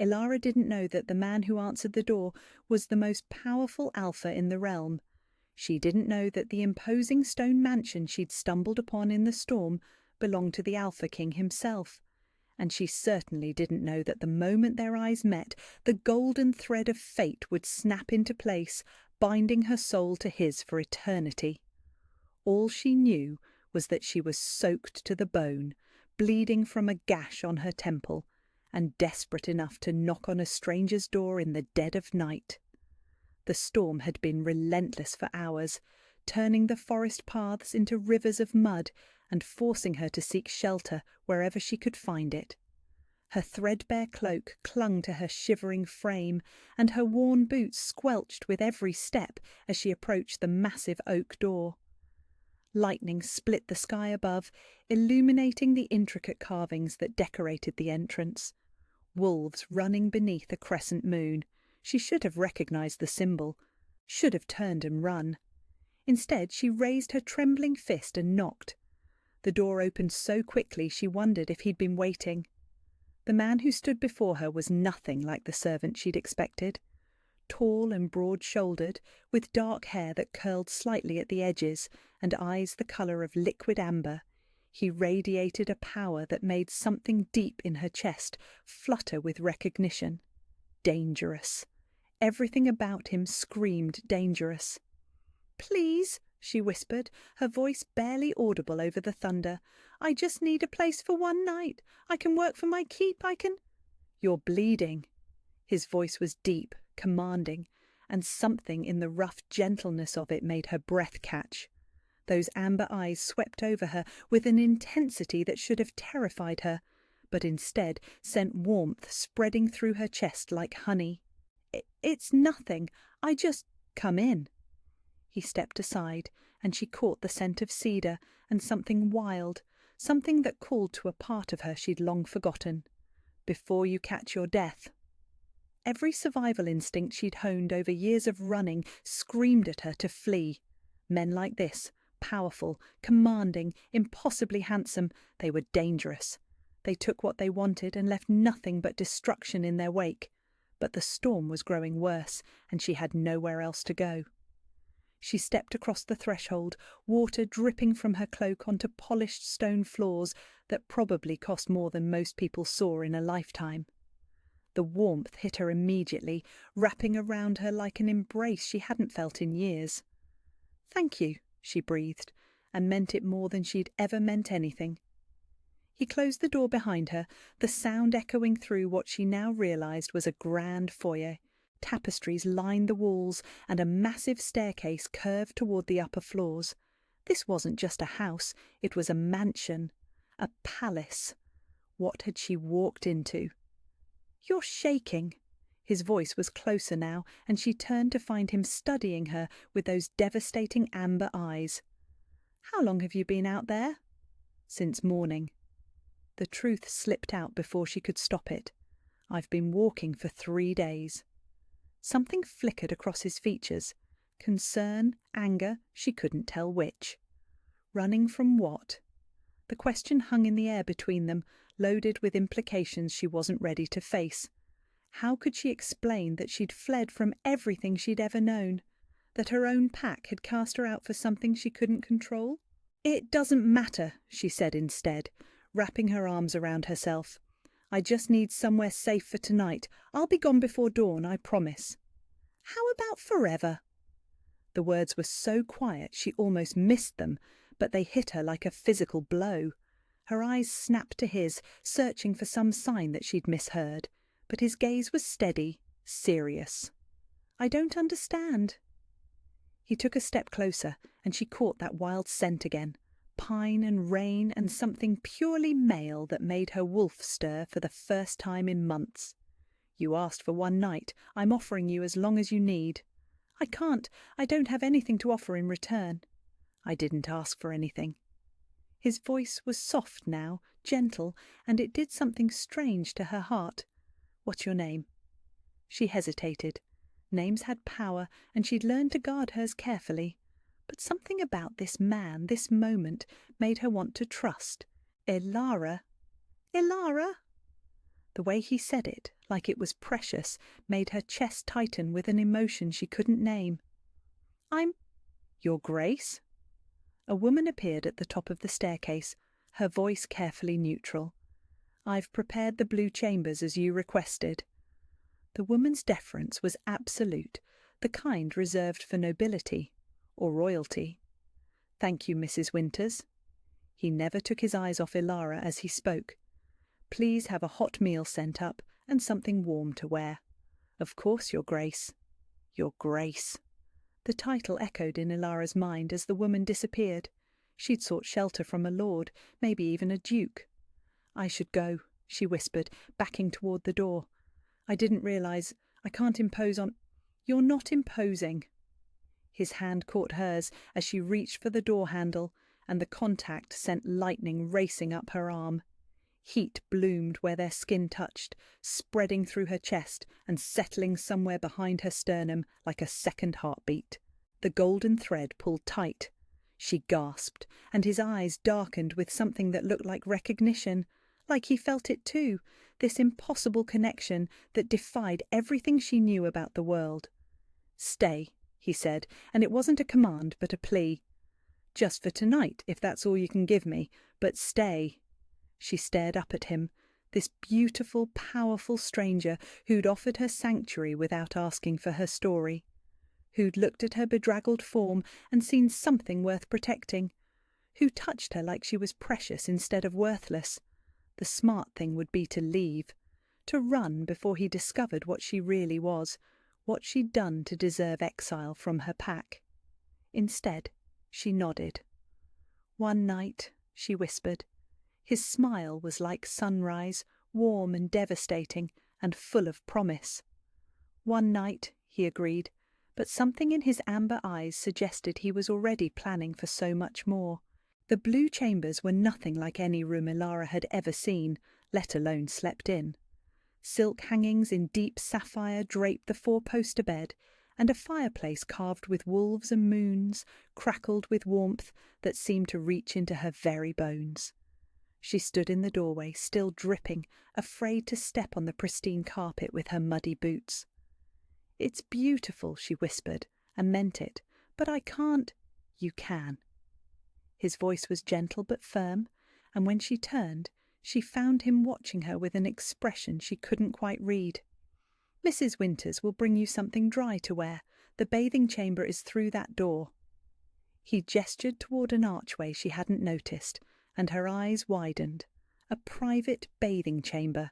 Ilara didn't know that the man who answered the door was the most powerful alpha in the realm. She didn't know that the imposing stone mansion she'd stumbled upon in the storm belonged to the Alpha King himself. And she certainly didn't know that the moment their eyes met, the golden thread of fate would snap into place, binding her soul to his for eternity. All she knew was that she was soaked to the bone, bleeding from a gash on her temple, and desperate enough to knock on a stranger's door in the dead of night. The storm had been relentless for hours, turning the forest paths into rivers of mud and forcing her to seek shelter wherever she could find it. Her threadbare cloak clung to her shivering frame, and her worn boots squelched with every step as she approached the massive oak door. Lightning split the sky above, illuminating the intricate carvings that decorated the entrance. Wolves running beneath a crescent moon. She should have recognized the symbol, should have turned and run. Instead, she raised her trembling fist and knocked. The door opened so quickly she wondered if he'd been waiting. The man who stood before her was nothing like the servant she'd expected. Tall and broad-shouldered, with dark hair that curled slightly at the edges and eyes the colour of liquid amber, he radiated a power that made something deep in her chest flutter with recognition. Dangerous. Everything about him screamed dangerous. "Please," she whispered, her voice barely audible over the thunder. "I just need a place for one night. I can work for my keep, I can—" "You're bleeding." His voice was deep, commanding, and something in the rough gentleness of it made her breath catch. Those amber eyes swept over her with an intensity that should have terrified her, but instead sent warmth spreading through her chest like honey. It's nothing. I just— Come in." He stepped aside, and she caught the scent of cedar and something wild, something that called to a part of her she'd long forgotten. "Before you catch your death." Every survival instinct she'd honed over years of running screamed at her to flee. Men like this, powerful, commanding, impossibly handsome, they were dangerous. They took what they wanted and left nothing but destruction in their wake. But the storm was growing worse, and she had nowhere else to go. She stepped across the threshold, water dripping from her cloak onto polished stone floors that probably cost more than most people saw in a lifetime. The warmth hit her immediately, wrapping around her like an embrace she hadn't felt in years. "Thank you," she breathed, and meant it more than she'd ever meant anything. He closed the door behind her, the sound echoing through what she now realized was a grand foyer. Tapestries lined the walls, and a massive staircase curved toward the upper floors. This wasn't just a house, it was a mansion, a palace. What had she walked into? "You're shaking." His voice was closer now, and she turned to find him studying her with those devastating amber eyes. "How long have you been out there?" "Since morning." The truth slipped out before she could stop it. "I've been walking for 3 days." Something flickered across his features. Concern, anger, she couldn't tell which. Running from what? The question hung in the air between them, loaded with implications she wasn't ready to face. How could she explain that she'd fled from everything she'd ever known? That her own pack had cast her out for something she couldn't control? "It doesn't matter," she said instead, wrapping her arms around herself. "I just need somewhere safe for tonight. I'll be gone before dawn, I promise." "How about forever?" The words were so quiet she almost missed them, but they hit her like a physical blow. Her eyes snapped to his, searching for some sign that she'd misheard, but his gaze was steady, serious. "I don't understand." He took a step closer, and she caught that wild scent again. Pine and rain and something purely male that made her wolf stir for the first time in months. "You asked for one night. I'm offering you as long as you need." "I can't. I don't have anything to offer in return." "I didn't ask for anything." His voice was soft now, gentle, and it did something strange to her heart. "What's your name?" She hesitated. Names had power, and she'd learned to guard hers carefully. But something about this man, this moment, made her want to trust. "Ilara." "Ilara?" The way he said it, like it was precious, made her chest tighten with an emotion she couldn't name. "I'm Your Grace?" A woman appeared at the top of the staircase, her voice carefully neutral. "I've prepared the blue chambers as you requested." The woman's deference was absolute, the kind reserved for nobility or royalty. "Thank you, Mrs. Winters." He never took his eyes off Ilara as he spoke. "Please have a hot meal sent up and something warm to wear." "Of course, Your Grace." "Your Grace." The title echoed in Ilara's mind as the woman disappeared. She'd sought shelter from a lord, maybe even a duke. "I should go," she whispered, backing toward the door. "I didn't realize. I can't impose on—" "You're not imposing." His hand caught hers as she reached for the door handle, and the contact sent lightning racing up her arm. Heat bloomed where their skin touched, spreading through her chest and settling somewhere behind her sternum like a second heartbeat. The golden thread pulled tight. She gasped, and his eyes darkened with something that looked like recognition, like he felt it too, this impossible connection that defied everything she knew about the world. "Stay," he said, and it wasn't a command but a plea. "Just for tonight, if that's all you can give me, but stay." She stared up at him, this beautiful, powerful stranger who'd offered her sanctuary without asking for her story, who'd looked at her bedraggled form and seen something worth protecting, who touched her like she was precious instead of worthless. The smart thing would be to leave, to run before he discovered what she really was, what she'd done to deserve exile from her pack. Instead, she nodded. "One night," she whispered. His smile was like sunrise, warm and devastating, and full of promise. "One night," he agreed, but something in his amber eyes suggested he was already planning for so much more. The blue chambers were nothing like any room Ilara had ever seen, let alone slept in. Silk hangings in deep sapphire draped the four-poster bed, and a fireplace carved with wolves and moons crackled with warmth that seemed to reach into her very bones. She stood in the doorway, still dripping, afraid to step on the pristine carpet with her muddy boots. "It's beautiful," she whispered, and meant it, "but I can't—" "You can." His voice was gentle but firm, and when she turned, she found him watching her with an expression she couldn't quite read. "Mrs. Winters will bring you something dry to wear. The bathing chamber is through that door." He gestured toward an archway she hadn't noticed, and her eyes widened. A private bathing chamber.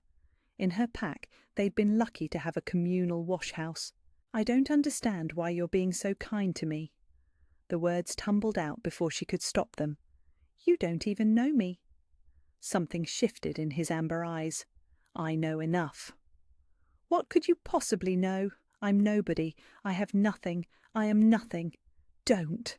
In her pack, they'd been lucky to have a communal wash-house. "I don't understand why you're being so kind to me." The words tumbled out before she could stop them. "You don't even know me." Something shifted in his amber eyes. "I know enough." "What could you possibly know? I'm nobody. I have nothing. I am nothing. Don't."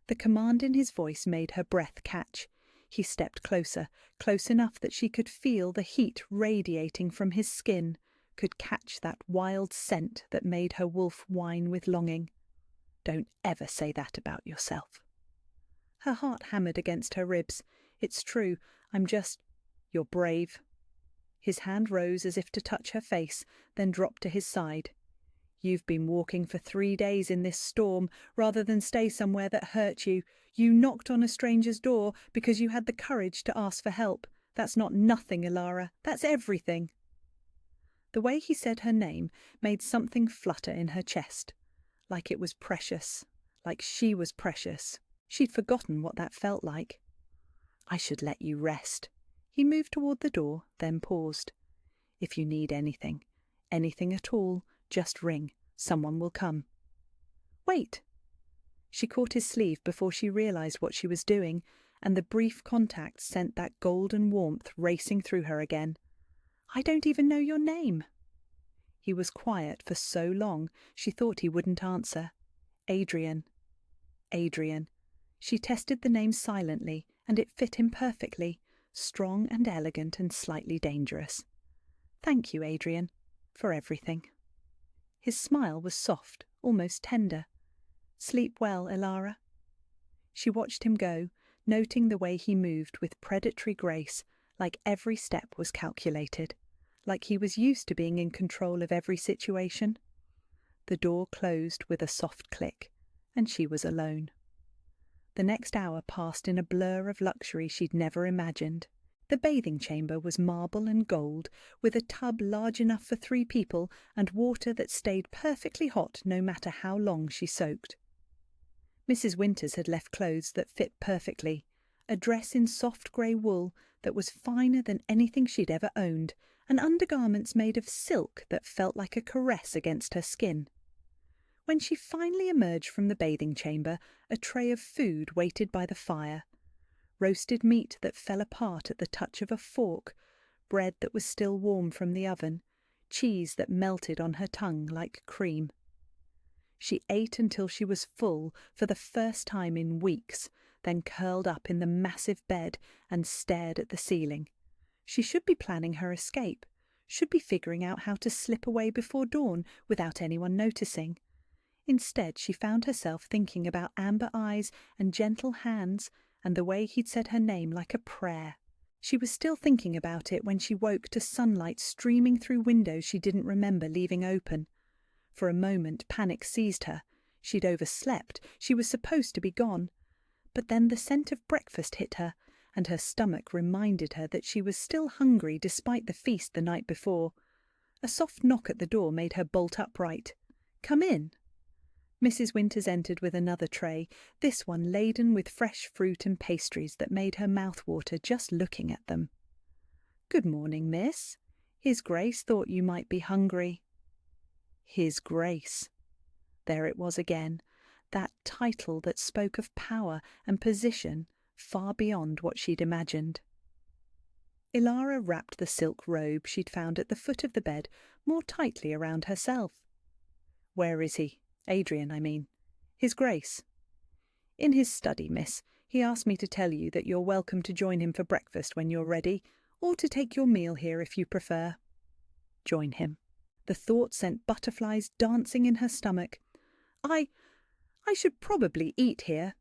The command in his voice made her breath catch. He stepped closer, close enough that she could feel the heat radiating from his skin, could catch that wild scent that made her wolf whine with longing. "Don't ever say that about yourself." Her heart hammered against her ribs. "It's true. I'm just—" "You're brave." His hand rose as if to touch her face, then dropped to his side. "You've been walking for 3 days in this storm rather than stay somewhere that hurt you. You knocked on a stranger's door because you had the courage to ask for help. That's not nothing, Ilara. That's everything." The way he said her name made something flutter in her chest. Like it was precious. Like she was precious. She'd forgotten what that felt like. "I should let you rest." He moved toward the door, then paused. "If you need anything, anything at all, just ring. Someone will come." "Wait." She caught his sleeve before she realized what she was doing, and the brief contact sent that golden warmth racing through her again. "I don't even know your name." He was quiet for so long she thought he wouldn't answer. "Adrian." Adrian. She tested the name silently, and it fit him perfectly, strong and elegant and slightly dangerous. "Thank you, Adrian, for everything." His smile was soft, almost tender. "Sleep well, Ilara." She watched him go, noting the way he moved with predatory grace, like every step was calculated, like he was used to being in control of every situation. The door closed with a soft click, and she was alone. The next hour passed in a blur of luxury she'd never imagined. The bathing chamber was marble and gold, with a tub large enough for 3 people and water that stayed perfectly hot no matter how long she soaked. Mrs. Winters had left clothes that fit perfectly, a dress in soft grey wool that was finer than anything she'd ever owned, and undergarments made of silk that felt like a caress against her skin. When she finally emerged from the bathing chamber, a tray of food waited by the fire. Roasted meat that fell apart at the touch of a fork, bread that was still warm from the oven, cheese that melted on her tongue like cream. She ate until she was full for the first time in weeks, then curled up in the massive bed and stared at the ceiling. She should be planning her escape, should be figuring out how to slip away before dawn without anyone noticing. Instead, she found herself thinking about amber eyes and gentle hands and the way he'd said her name like a prayer. She was still thinking about it when she woke to sunlight streaming through windows she didn't remember leaving open. For a moment, panic seized her. She'd overslept. She was supposed to be gone. But then the scent of breakfast hit her, and her stomach reminded her that she was still hungry despite the feast the night before. A soft knock at the door made her bolt upright. "Come in." Mrs. Winters entered with another tray, this one laden with fresh fruit and pastries that made her mouth water just looking at them. "Good morning, miss. His Grace thought you might be hungry." His Grace. There it was again, that title that spoke of power and position far beyond what she'd imagined. Ilara wrapped the silk robe she'd found at the foot of the bed more tightly around herself. "Where is he? Adrian, I mean. His Grace." "In his study, miss. He asked me to tell you that you're welcome to join him for breakfast when you're ready, or to take your meal here if you prefer." Join him. The thought sent butterflies dancing in her stomach. I should probably eat here."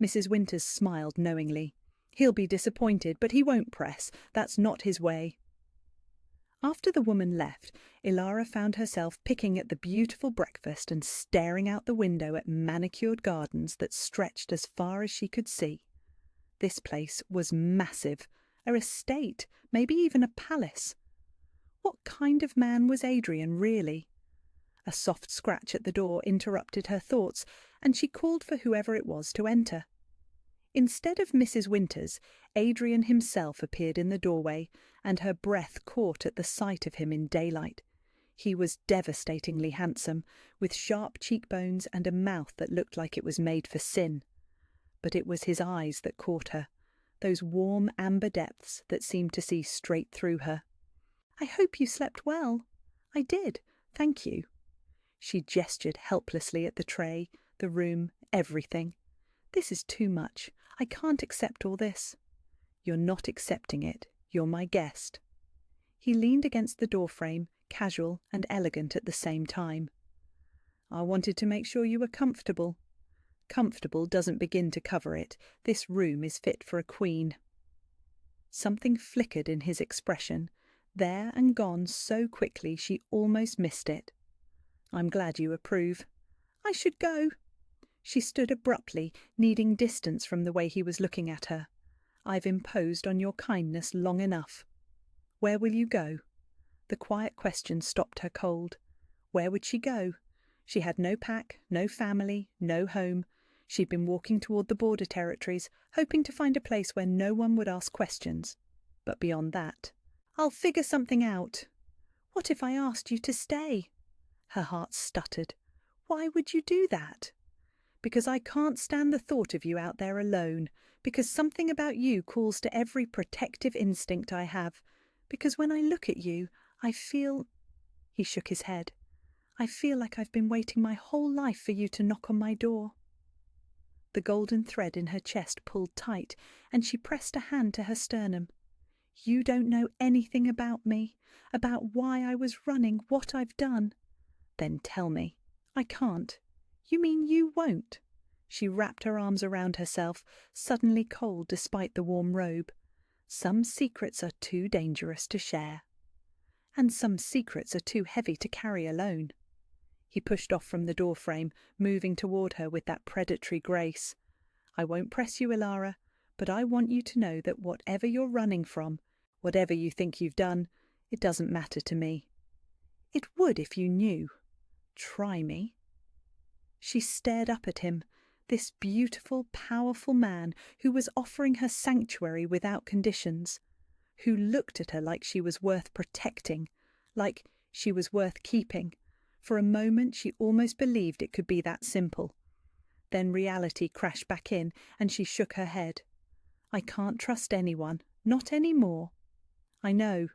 Mrs. Winters smiled knowingly. "He'll be disappointed, but he won't press. That's not his way." After the woman left, Ilara found herself picking at the beautiful breakfast and staring out the window at manicured gardens that stretched as far as she could see. This place was massive, an estate, maybe even a palace. What kind of man was Adrian, really? A soft scratch at the door interrupted her thoughts, and she called for whoever it was to enter. Instead of Mrs. Winters, Adrian himself appeared in the doorway, and her breath caught at the sight of him in daylight. He was devastatingly handsome, with sharp cheekbones and a mouth that looked like it was made for sin. But it was his eyes that caught her, those warm amber depths that seemed to see straight through her. "I hope you slept well." "I did, thank you." She gestured helplessly at the tray, the room, everything. "This is too much. I can't accept all this." "You're not accepting it. You're my guest." He leaned against the doorframe, casual and elegant at the same time. "I wanted to make sure you were comfortable." "Comfortable doesn't begin to cover it. This room is fit for a queen." Something flickered in his expression, there and gone so quickly she almost missed it. "I'm glad you approve." "I should go." She stood abruptly, needing distance from the way he was looking at her. "I've imposed on your kindness long enough." "Where will you go?" The quiet question stopped her cold. Where would she go? She had no pack, no family, no home. She'd been walking toward the border territories, hoping to find a place where no one would ask questions. But beyond that, "I'll figure something out." "What if I asked you to stay?" Her heart stuttered. "Why would you do that?" "Because I can't stand the thought of you out there alone. Because something about you calls to every protective instinct I have. Because when I look at you, I feel—" He shook his head. "I feel like I've been waiting my whole life for you to knock on my door." The golden thread in her chest pulled tight, and she pressed a hand to her sternum. "You don't know anything about me, about why I was running, what I've done." "Then tell me." "I can't." "You mean you won't?" She wrapped her arms around herself, suddenly cold despite the warm robe. Some secrets are too dangerous to share. And some secrets are too heavy to carry alone. He pushed off from the doorframe, moving toward her with that predatory grace. I won't press you, Ilara, but I want you to know that whatever you're running from, whatever you think you've done, it doesn't matter to me. It would if you knew. Try me. She stared up at him, this beautiful, powerful man who was offering her sanctuary without conditions, who looked at her like she was worth protecting, like she was worth keeping. For a moment she almost believed it could be that simple. Then reality crashed back in and she shook her head. I can't trust anyone, not any more. I know.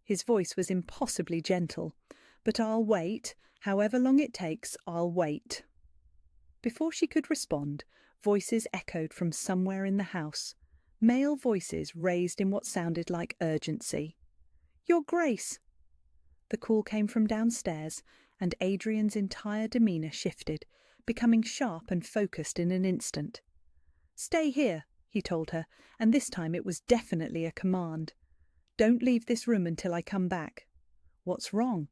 His voice was impossibly gentle. But I'll wait. However long it takes, I'll wait. Before she could respond, voices echoed from somewhere in the house. Male voices raised in what sounded like urgency. Your Grace! The call came from downstairs, and Adrian's entire demeanour shifted, becoming sharp and focused in an instant. Stay here, he told her, and this time it was definitely a command. Don't leave this room until I come back. What's wrong?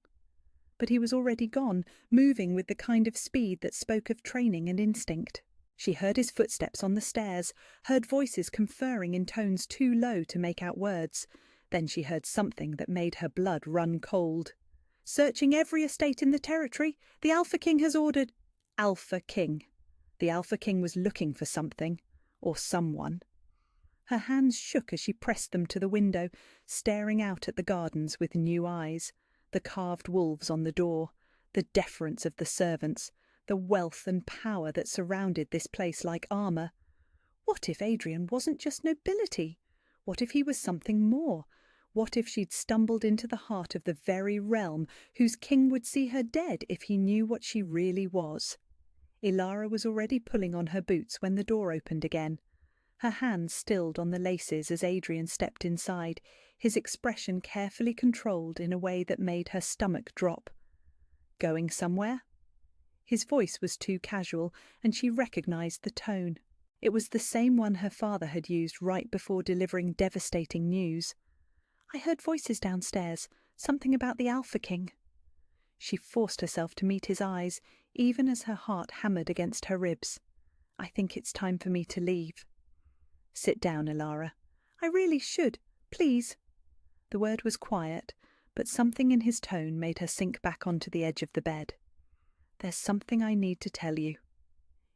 But he was already gone, moving with the kind of speed that spoke of training and instinct. She heard his footsteps on the stairs, heard voices conferring in tones too low to make out words. Then she heard something that made her blood run cold. Searching every estate in the territory, the Alpha King has ordered... Alpha King. The Alpha King was looking for something, or someone. Her hands shook as she pressed them to the window, staring out at the gardens with new eyes, the carved wolves on the door, the deference of the servants, the wealth and power that surrounded this place like armour. What if Adrian wasn't just nobility? What if he was something more? What if she'd stumbled into the heart of the very realm whose king would see her dead if he knew what she really was? Ilara was already pulling on her boots when the door opened again. Her hands stilled on the laces as Adrian stepped inside, his expression carefully controlled in a way that made her stomach drop. Going somewhere? His voice was too casual, and she recognised the tone. It was the same one her father had used right before delivering devastating news. I heard voices downstairs, something about the Alpha King. She forced herself to meet his eyes, even as her heart hammered against her ribs. I think it's time for me to leave. Sit down, Ilara. I really should. Please. The word was quiet, but something in his tone made her sink back onto the edge of the bed. There's something I need to tell you.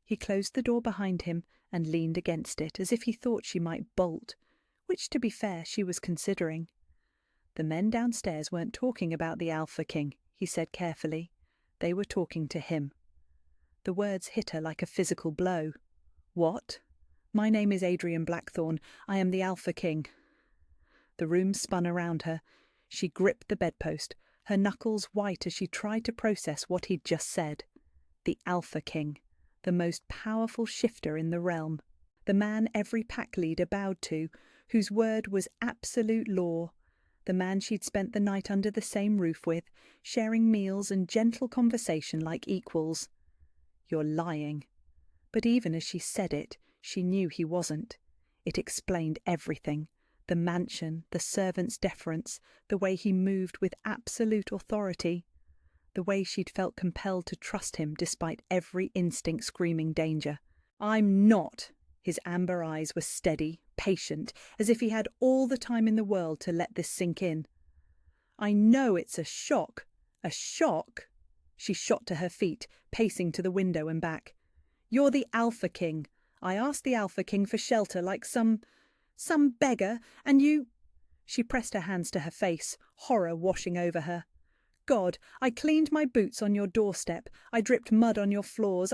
He closed the door behind him and leaned against it as if he thought she might bolt, which, to be fair, she was considering. The men downstairs weren't talking about the Alpha King, he said carefully. They were talking to him. The words hit her like a physical blow. What? My name is Adrian Blackthorne. I am the Alpha King. The room spun around her. She gripped the bedpost, her knuckles white as she tried to process what he'd just said. The Alpha King, the most powerful shifter in the realm, the man every pack leader bowed to, whose word was absolute law, the man she'd spent the night under the same roof with, sharing meals and gentle conversation like equals. You're lying. But even as she said it, she knew he wasn't. It explained everything. The mansion, the servant's deference, the way he moved with absolute authority, the way she'd felt compelled to trust him despite every instinct screaming danger. I'm not. His amber eyes were steady, patient, as if he had all the time in the world to let this sink in. I know it's a shock. A shock? She shot to her feet, pacing to the window and back. You're the Alpha King. I asked the Alpha King for shelter like some beggar, and you... She pressed her hands to her face, horror washing over her. God, I cleaned my boots on your doorstep. I dripped mud on your floors.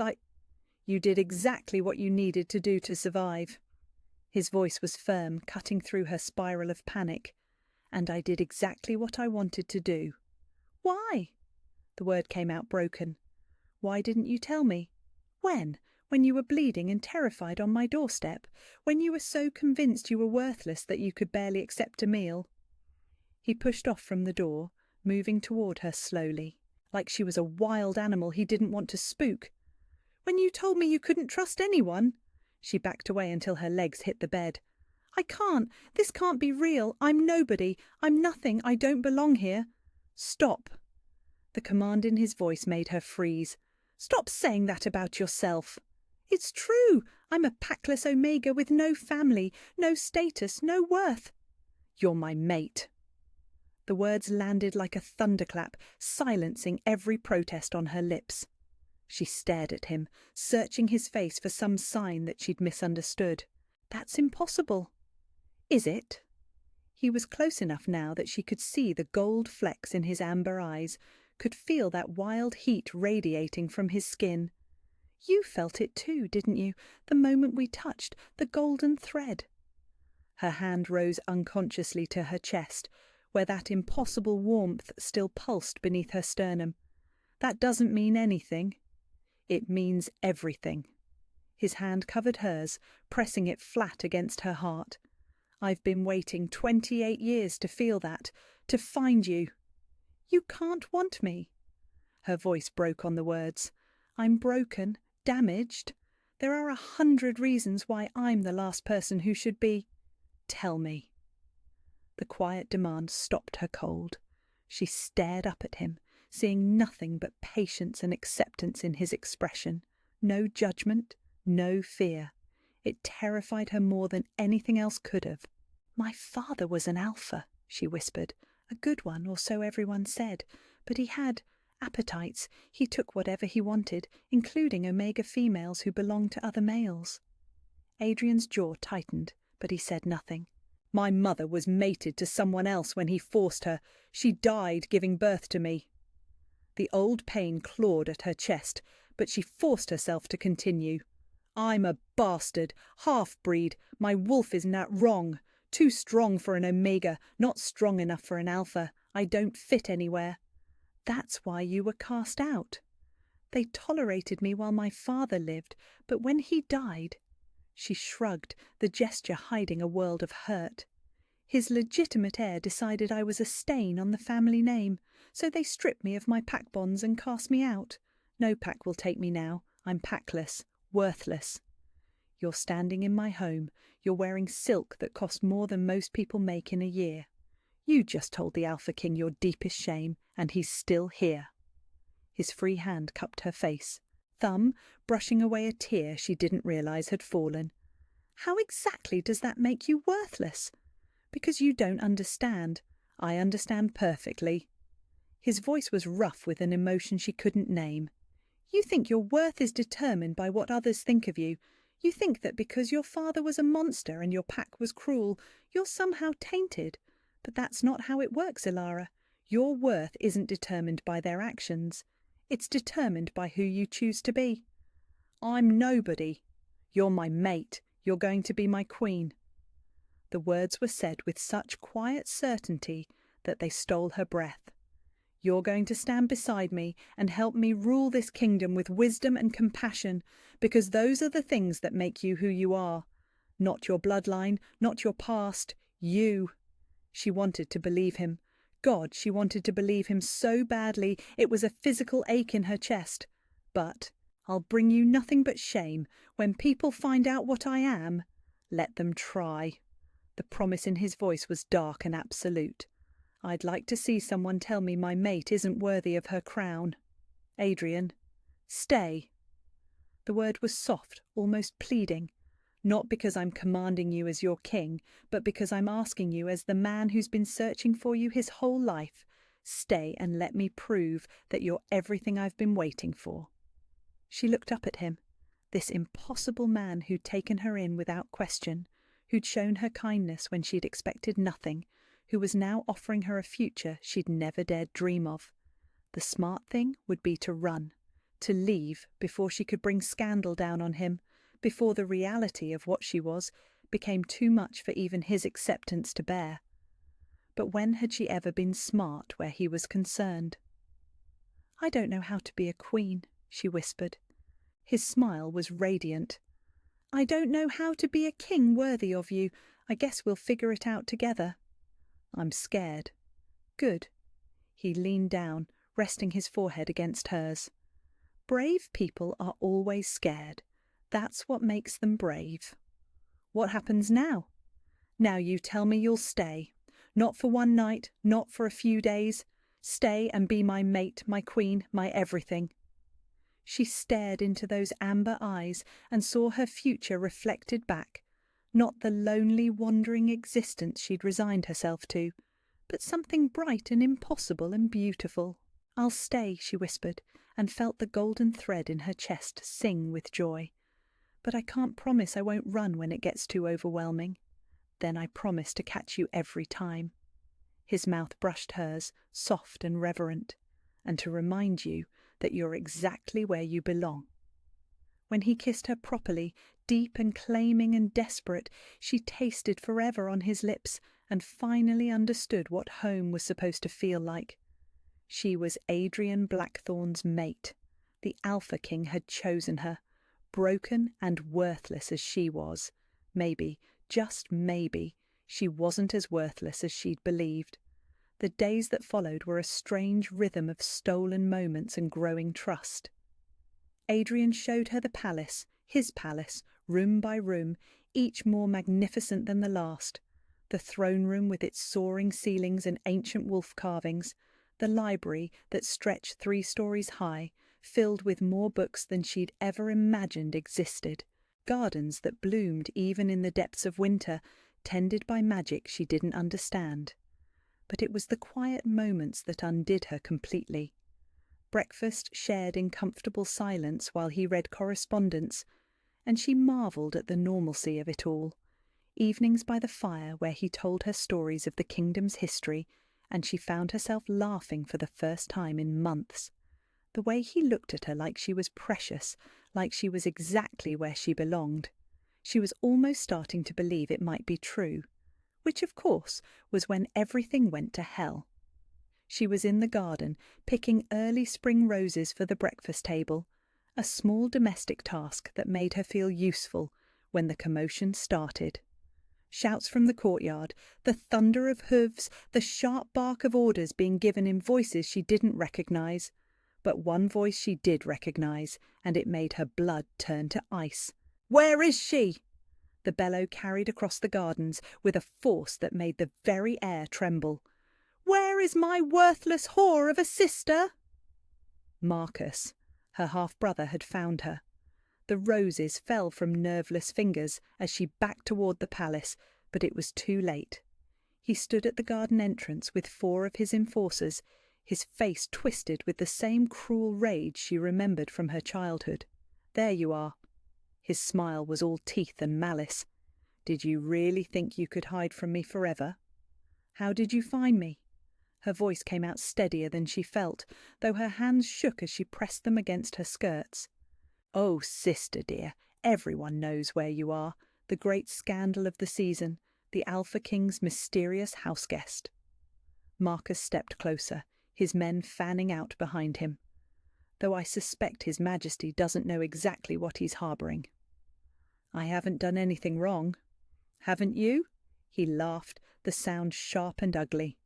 You did exactly what you needed to do to survive. His voice was firm, cutting through her spiral of panic. And I did exactly what I wanted to do. Why? The word came out broken. Why didn't you tell me? When? When you were bleeding and terrified on my doorstep? When you were so convinced you were worthless that you could barely accept a meal? He pushed off from the door, moving toward her slowly, like she was a wild animal he didn't want to spook. When you told me you couldn't trust anyone? She backed away until her legs hit the bed. I can't. This can't be real. I'm nobody. I'm nothing. I don't belong here. Stop! The command in his voice made her freeze. Stop saying that about yourself. It's true. I'm a packless Omega with no family, no status, no worth. You're my mate. The words landed like a thunderclap, silencing every protest on her lips. She stared at him, searching his face for some sign that she'd misunderstood. That's impossible. Is it? He was close enough now that she could see the gold flecks in his amber eyes, could feel that wild heat radiating from his skin. You felt it too, didn't you, the moment we touched, the golden thread? Her hand rose unconsciously to her chest, where that impossible warmth still pulsed beneath her sternum. That doesn't mean anything. It means everything. His hand covered hers, pressing it flat against her heart. I've been waiting 28 years to feel that, to find you. You can't want me. Her voice broke on the words. I'm broken, damaged. There are 100 reasons why I'm the last person who should be. Tell me. The quiet demand stopped her cold. She stared up at him, seeing nothing but patience and acceptance in his expression. No judgment, no fear. It terrified her more than anything else could have. My father was an alpha, she whispered. A good one, or so everyone said. But he had appetites. He took whatever he wanted, including Omega females who belonged to other males. Adrian's jaw tightened, but he said nothing. My mother was mated to someone else when he forced her. She died giving birth to me. The old pain clawed at her chest, but she forced herself to continue. I'm a bastard, half-breed. My wolf is not wrong. Too strong for an Omega, not strong enough for an Alpha. I don't fit anywhere. That's why you were cast out. They tolerated me while my father lived, but when he died... She shrugged, the gesture hiding a world of hurt. His legitimate heir decided I was a stain on the family name, so they stripped me of my pack bonds and cast me out. No pack will take me now. I'm packless, worthless. You're standing in my home. You're wearing silk that cost more than most people make in a year. You just told the Alpha King your deepest shame, and he's still here. His free hand cupped her face, thumb brushing away a tear she didn't realise had fallen. How exactly does that make you worthless? Because you don't understand. I understand perfectly. His voice was rough with an emotion she couldn't name. You think your worth is determined by what others think of you. You think that because your father was a monster and your pack was cruel, you're somehow tainted. But that's not how it works, Ilara. Your worth isn't determined by their actions. It's determined by who you choose to be. I'm nobody. You're my mate. You're going to be my queen. The words were said with such quiet certainty that they stole her breath. You're going to stand beside me and help me rule this kingdom with wisdom and compassion, because those are the things that make you who you are. Not your bloodline, not your past, you. She wanted to believe him. God, she wanted to believe him so badly it was a physical ache in her chest. But I'll bring you nothing but shame. When people find out what I am, let them try. The promise in his voice was dark and absolute. I'd like to see someone tell me my mate isn't worthy of her crown. Adrian, stay. The word was soft, almost pleading. Not because I'm commanding you as your king, but because I'm asking you as the man who's been searching for you his whole life. Stay and let me prove that you're everything I've been waiting for. She looked up at him, this impossible man who'd taken her in without question, who'd shown her kindness when she'd expected nothing, who was now offering her a future she'd never dared dream of. The smart thing would be to run, to leave before she could bring scandal down on him, before the reality of what she was became too much for even his acceptance to bear. But when had she ever been smart where he was concerned? I don't know how to be a queen, she whispered. His smile was radiant. I don't know how to be a king worthy of you. I guess we'll figure it out together. I'm scared. Good. He leaned down, resting his forehead against hers. Brave people are always scared. That's what makes them brave. What happens now? Now you tell me you'll stay. Not for one night, not for a few days. Stay and be my mate, my queen, my everything." She stared into those amber eyes and saw her future reflected back, not the lonely, wandering existence she'd resigned herself to, but something bright and impossible and beautiful. "I'll stay," she whispered, and felt the golden thread in her chest sing with joy. "But I can't promise I won't run when it gets too overwhelming. Then I promise to catch you every time." His mouth brushed hers, soft and reverent, "and to remind you that you're exactly where you belong." When he kissed her properly, deep and claiming and desperate, she tasted forever on his lips and finally understood what home was supposed to feel like. She was Adrian Blackthorn's mate. The Alpha King had chosen her, broken and worthless as she was. Maybe, just maybe, she wasn't as worthless as she'd believed. The days that followed were a strange rhythm of stolen moments and growing trust. Adrian showed her the palace, his palace, room by room, each more magnificent than the last. The throne room with its soaring ceilings and ancient wolf carvings, the library that stretched 3 stories high, filled with more books than she'd ever imagined existed, gardens that bloomed even in the depths of winter, tended by magic she didn't understand. But it was the quiet moments that undid her completely. Breakfast shared in comfortable silence while he read correspondence, and she marvelled at the normalcy of it all. Evenings by the fire where he told her stories of the kingdom's history, and she found herself laughing for the first time in months. The way he looked at her like she was precious, like she was exactly where she belonged. She was almost starting to believe it might be true, which of course was when everything went to hell. She was in the garden, picking early spring roses for the breakfast table, a small domestic task that made her feel useful, when the commotion started. Shouts from the courtyard, the thunder of hooves, the sharp bark of orders being given in voices she didn't recognise. But one voice she did recognise, and it made her blood turn to ice. "Where is she?" The bellow carried across the gardens with a force that made the very air tremble. "Where is my worthless whore of a sister?" Marcus, her half-brother, had found her. The roses fell from nerveless fingers as she backed toward the palace, but it was too late. He stood at the garden entrance with 4 of his enforcers, his face twisted with the same cruel rage she remembered from her childhood. "There you are." His smile was all teeth and malice. "Did you really think you could hide from me forever? How did you find me?" Her voice came out steadier than she felt, though her hands shook as she pressed them against her skirts. "Oh, sister dear, everyone knows where you are. The great scandal of the season, the Alpha King's mysterious houseguest." Marcus stepped closer, his men fanning out behind him. "Though I suspect His Majesty doesn't know exactly what he's harbouring." "I haven't done anything wrong." "Haven't you?" He laughed, the sound sharp and ugly.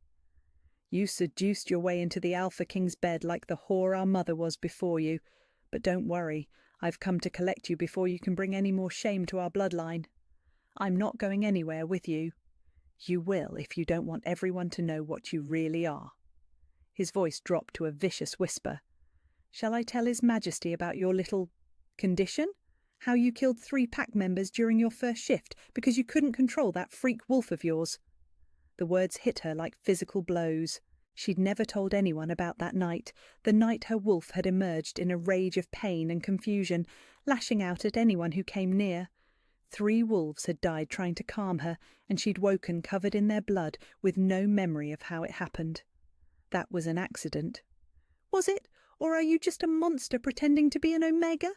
"You seduced your way into the Alpha King's bed like the whore our mother was before you. But don't worry, I've come to collect you before you can bring any more shame to our bloodline. I'm not going anywhere with you. You will if you don't want everyone to know what you really are." His voice dropped to a vicious whisper. "Shall I tell His Majesty about your little condition? How you killed 3 pack members during your first shift because you couldn't control that freak wolf of yours?" The words hit her like physical blows. She'd never told anyone about that night, the night her wolf had emerged in a rage of pain and confusion, lashing out at anyone who came near. 3 wolves had died trying to calm her, and she'd woken covered in their blood with no memory of how it happened. That was an accident. "Was it? Or are you just a monster pretending to be an Omega?"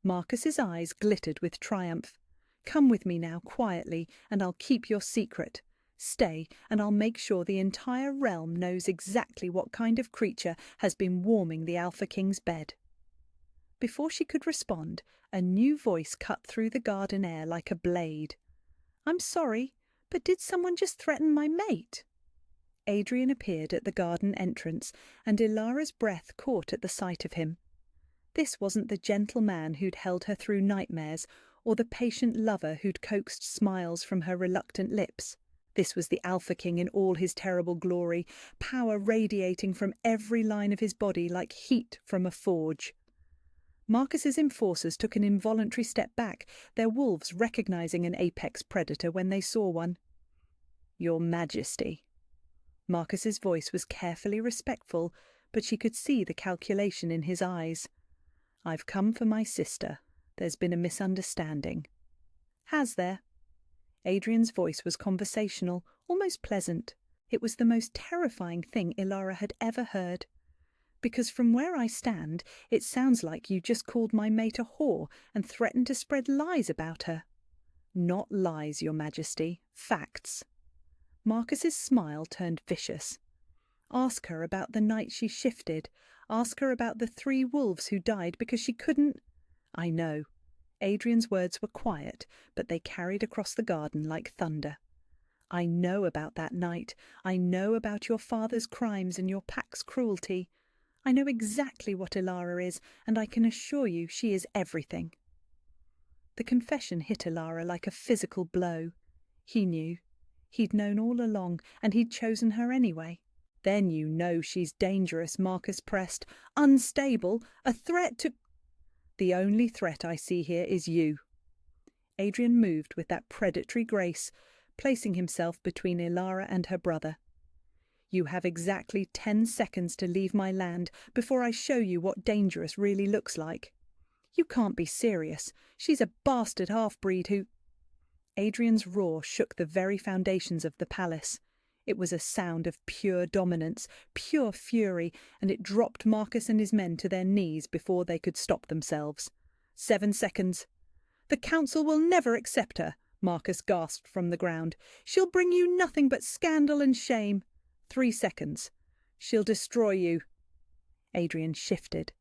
Marcus's eyes glittered with triumph. "Come with me now, quietly, and I'll keep your secret. Stay, and I'll make sure the entire realm knows exactly what kind of creature has been warming the Alpha King's bed." Before she could respond, a new voice cut through the garden air like a blade. "I'm sorry, but did someone just threaten my mate?" Adrian appeared at the garden entrance, and Ilara's breath caught at the sight of him. This wasn't the gentle man who'd held her through nightmares, or the patient lover who'd coaxed smiles from her reluctant lips. This was the Alpha King in all his terrible glory, power radiating from every line of his body like heat from a forge. Marcus's enforcers took an involuntary step back, their wolves recognizing an apex predator when they saw one. "Your Majesty." Marcus's voice was carefully respectful, but she could see the calculation in his eyes. "I've come for my sister. There's been a misunderstanding." "Has there?" Adrian's voice was conversational, almost pleasant. It was the most terrifying thing Ilara had ever heard. "Because from where I stand, it sounds like you just called my mate a whore and threatened to spread lies about her." "Not lies, Your Majesty. Facts." Marcus's smile turned vicious. "Ask her about the night she shifted. Ask her about the 3 wolves who died because she couldn't—" "I know." Adrian's words were quiet, but they carried across the garden like thunder. "I know about that night. I know about your father's crimes and your pack's cruelty. I know exactly what Ilara is, and I can assure you she is everything." The confession hit Ilara like a physical blow. He knew. He'd known all along, and he'd chosen her anyway. "Then you know she's dangerous," Marcus pressed. "Unstable, a threat to—" "The only threat I see here is you." Adrian moved with that predatory grace, placing himself between Ilara and her brother. "You have exactly 10 seconds to leave my land before I show you what dangerous really looks like." "You can't be serious. She's a bastard half-breed who—" Adrian's roar shook the very foundations of the palace. It was a sound of pure dominance, pure fury, and it dropped Marcus and his men to their knees before they could stop themselves. 7 seconds. "The council will never accept her," Marcus gasped from the ground. "She'll bring you nothing but scandal and shame." 3 seconds. "She'll destroy you." Adrian shifted.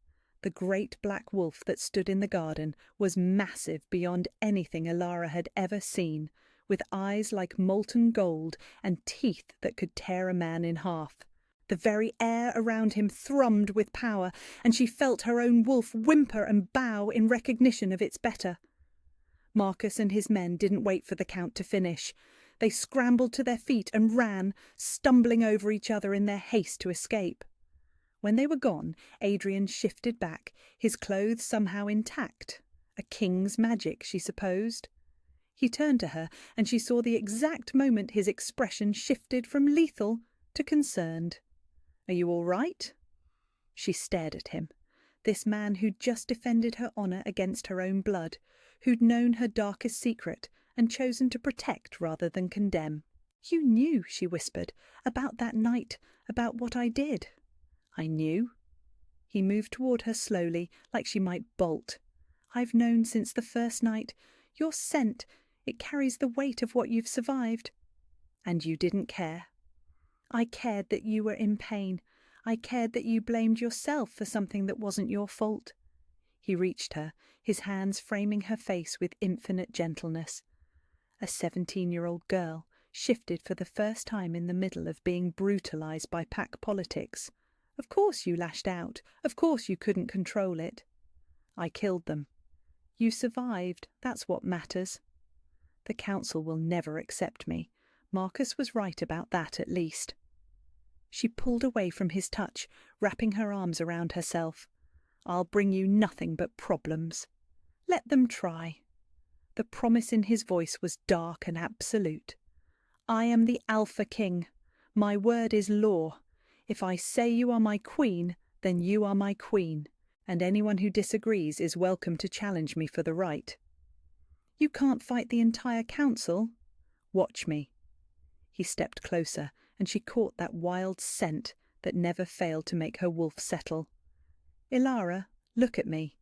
The great black wolf that stood in the garden was massive beyond anything Ilara had ever seen, with eyes like molten gold and teeth that could tear a man in half. The very air around him thrummed with power, and she felt her own wolf whimper and bow in recognition of its better. Marcus and his men didn't wait for the count to finish. They scrambled to their feet and ran, stumbling over each other in their haste to escape. When they were gone, Adrian shifted back, his clothes somehow intact. A king's magic, she supposed. He turned to her, and she saw the exact moment his expression shifted from lethal to concerned. "Are you all right?" She stared at him. This man who'd just defended her honour against her own blood, who'd known her darkest secret and chosen to protect rather than condemn. "You knew," she whispered, "about that night, about what I did." "I knew." He moved toward her slowly, like she might bolt. "I've known since the first night. Your scent, it carries the weight of what you've survived." "And you didn't care?" "I cared that you were in pain. I cared that you blamed yourself for something that wasn't your fault." He reached her, his hands framing her face with infinite gentleness. A 17-year-old girl, shifted for the first time in the middle of being brutalized by pack politics. Of course you lashed out. Of course you couldn't control it. "I killed them." "You survived. That's what matters." "The council will never accept me." Marcus was right about that at least. She pulled away from his touch, wrapping her arms around herself. "I'll bring you nothing but problems." "Let them try." The promise in his voice was dark and absolute. "I am the Alpha King. My word is law. If I say you are my queen, then you are my queen, and anyone who disagrees is welcome to challenge me for the right." "You can't fight the entire council." "Watch me." He stepped closer, and she caught that wild scent that never failed to make her wolf settle. "Ilara, look at me."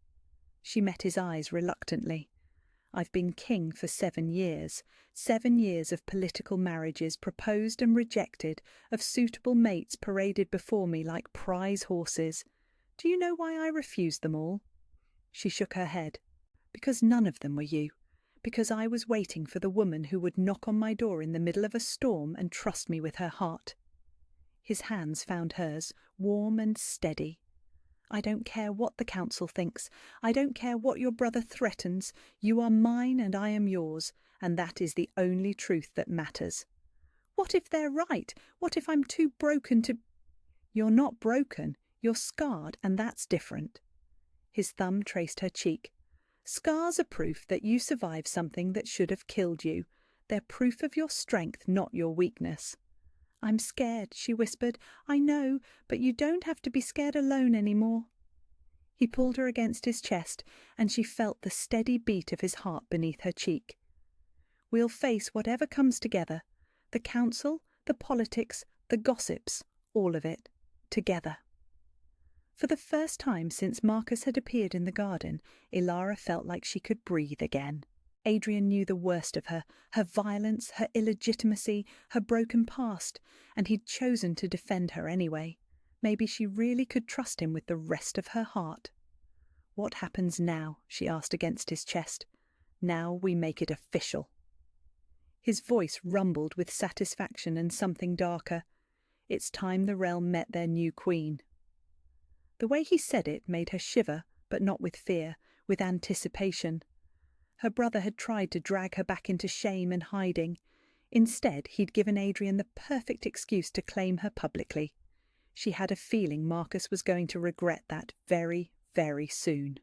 She met his eyes reluctantly. "I've been king for 7 years. 7 years of political marriages proposed and rejected, of suitable mates paraded before me like prize horses. Do you know why I refused them all?" She shook her head. "Because none of them were you. Because I was waiting for the woman who would knock on my door in the middle of a storm and trust me with her heart." His hands found hers, warm and steady. "I don't care what the council thinks. I don't care what your brother threatens. You are mine and I am yours, and that is the only truth that matters. What if they're right? What if I'm too broken to—" "You're not broken. You're scarred, and that's different." His thumb traced her cheek. "Scars are proof that you survived something that should have killed you. They're proof of your strength, not your weakness." "I'm scared," she whispered. "I know, but you don't have to be scared alone anymore." He pulled her against his chest, and she felt the steady beat of his heart beneath her cheek. "We'll face whatever comes together. The council, the politics, the gossips, all of it. Together." For the first time since Marcus had appeared in the garden, Ilara felt like she could breathe again. Adrian knew the worst of her violence, her illegitimacy, her broken past, and he'd chosen to defend her anyway. Maybe she really could trust him with the rest of her heart. "What happens now?" she asked against his chest. "Now we make it official." His voice rumbled with satisfaction and something darker. "It's time the realm met their new queen." The way he said it made her shiver, but not with fear, with anticipation. Her brother had tried to drag her back into shame and hiding. Instead, he'd given Adrian the perfect excuse to claim her publicly. She had a feeling Marcus was going to regret that very, very soon.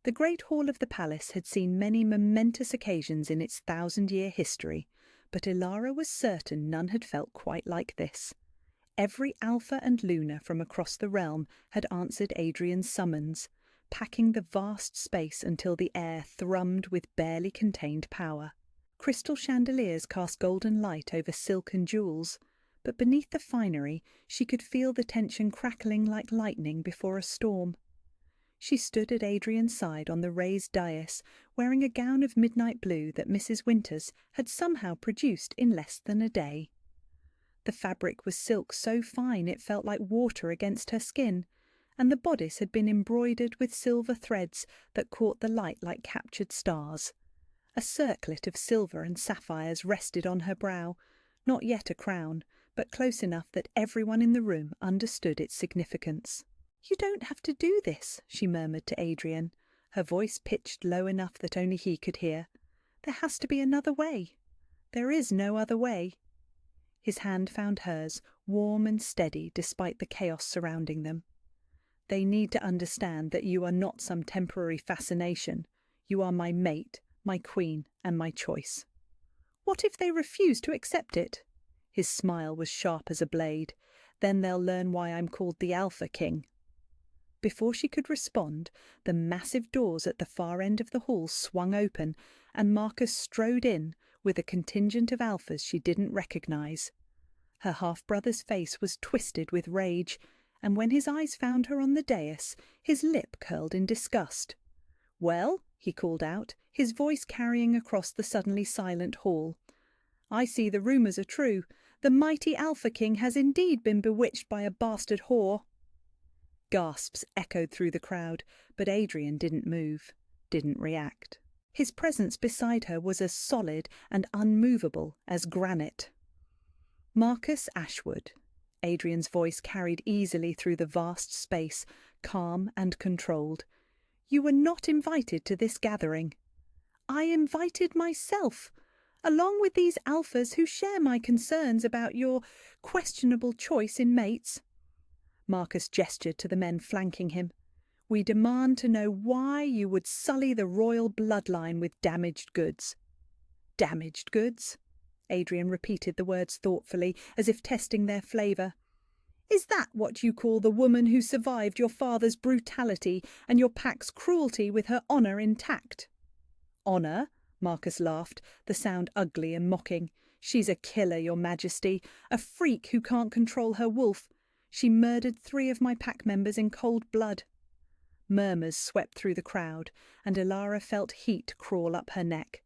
The great hall of the palace had seen many momentous occasions in its 1,000-year history, but Ilara was certain none had felt quite like this. Every Alpha and Luna from across the realm had answered Adrian's summons, packing the vast space until the air thrummed with barely contained power. Crystal chandeliers cast golden light over silk and jewels, but beneath the finery she could feel the tension crackling like lightning before a storm. She stood at Adrian's side on the raised dais, wearing a gown of midnight blue that Mrs. Winters had somehow produced in less than a day. The fabric was silk so fine it felt like water against her skin, and the bodice had been embroidered with silver threads that caught the light like captured stars. A circlet of silver and sapphires rested on her brow, not yet a crown, but close enough that everyone in the room understood its significance. "You don't have to do this," she murmured to Adrian, her voice pitched low enough that only he could hear. "There has to be another way." "There is no other way." His hand found hers, warm and steady despite the chaos surrounding them. "They need to understand that you are not some temporary fascination. You are my mate, my queen, and my choice." "What if they refuse to accept it?" His smile was sharp as a blade. "Then they'll learn why I'm called the Alpha King." Before she could respond, the massive doors at the far end of the hall swung open, and Marcus strode in with a contingent of Alphas she didn't recognize. Her half-brother's face was twisted with rage, and when his eyes found her on the dais, his lip curled in disgust. "Well," he called out, his voice carrying across the suddenly silent hall, "I see the rumours are true. The mighty Alpha King has indeed been bewitched by a bastard whore." Gasps echoed through the crowd, but Adrian didn't move, didn't react. His presence beside her was as solid and unmovable as granite. "Marcus Ashwood," Adrian's voice carried easily through the vast space, calm and controlled. "You were not invited to this gathering." "I invited myself, along with these Alphas who share my concerns about your questionable choice in mates." Marcus gestured to the men flanking him. "We demand to know why you would sully the royal bloodline with damaged goods." "Damaged goods?" Adrian repeated the words thoughtfully, as if testing their flavour. "Is that what you call the woman who survived your father's brutality and your pack's cruelty with her honour intact?" "Honour?" Marcus laughed, the sound ugly and mocking. "She's a killer, your majesty, a freak who can't control her wolf. She murdered 3 of my pack members in cold blood." Murmurs swept through the crowd, and Ilara felt heat crawl up her neck.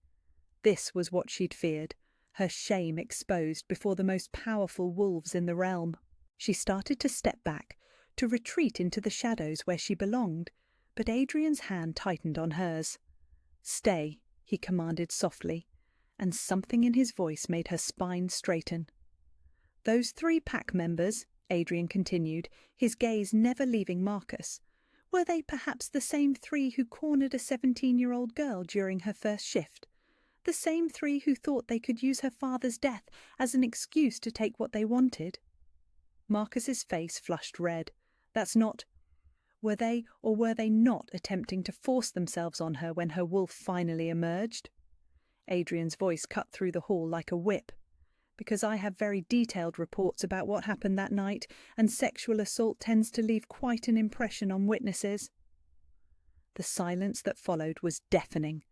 This was what she'd feared, her shame exposed before the most powerful wolves in the realm. She started to step back, to retreat into the shadows where she belonged, but Adrian's hand tightened on hers. "Stay," he commanded softly, and something in his voice made her spine straighten. "Those 3 pack members," Adrian continued, his gaze never leaving Marcus, "were they perhaps the same 3 who cornered a 17-year-old girl during her first shift? The same three who thought they could use her father's death as an excuse to take what they wanted. Marcus's face flushed red. That's not... Were they or were they not attempting to force themselves on her when her wolf finally emerged? Adrian's voice cut through the hall like a whip. Because I have very detailed reports about what happened that night, and sexual assault tends to leave quite an impression on witnesses. The silence that followed was deafening.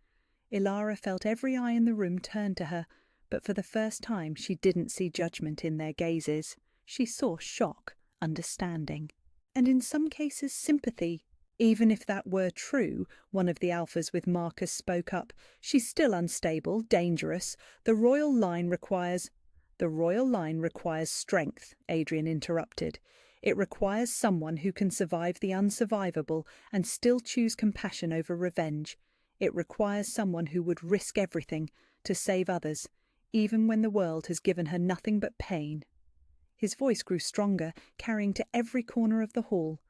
Ilara felt every eye in the room turn to her, but for the first time she didn't see judgment in their gazes. She saw shock, understanding, and in some cases sympathy. Even if that were true, one of the alphas with Marcus spoke up. She's still unstable, dangerous. The royal line requires strength, Adrian interrupted. It requires someone who can survive the unsurvivable and still choose compassion over revenge. It requires someone who would risk everything to save others, even when the world has given her nothing but pain. His voice grew stronger, carrying to every corner of the hall.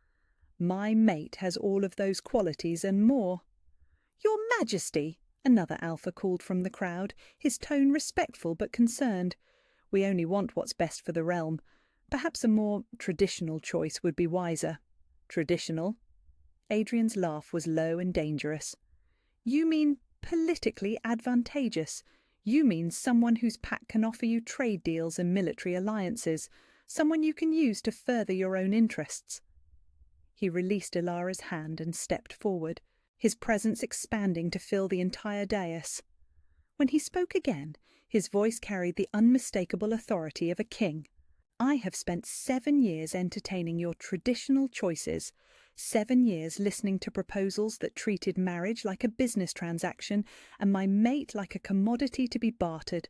My mate has all of those qualities and more. Your Majesty, another alpha called from the crowd, his tone respectful but concerned. We only want what's best for the realm. Perhaps a more traditional choice would be wiser. Traditional? Adrian's laugh was low and dangerous. You mean politically advantageous. You mean someone whose pack can offer you trade deals and military alliances, someone you can use to further your own interests. He released Ilara's hand and stepped forward, his presence expanding to fill the entire dais. When he spoke again, his voice carried the unmistakable authority of a king. I have spent 7 years entertaining your traditional choices, 7 years listening to proposals that treated marriage like a business transaction and my mate like a commodity to be bartered.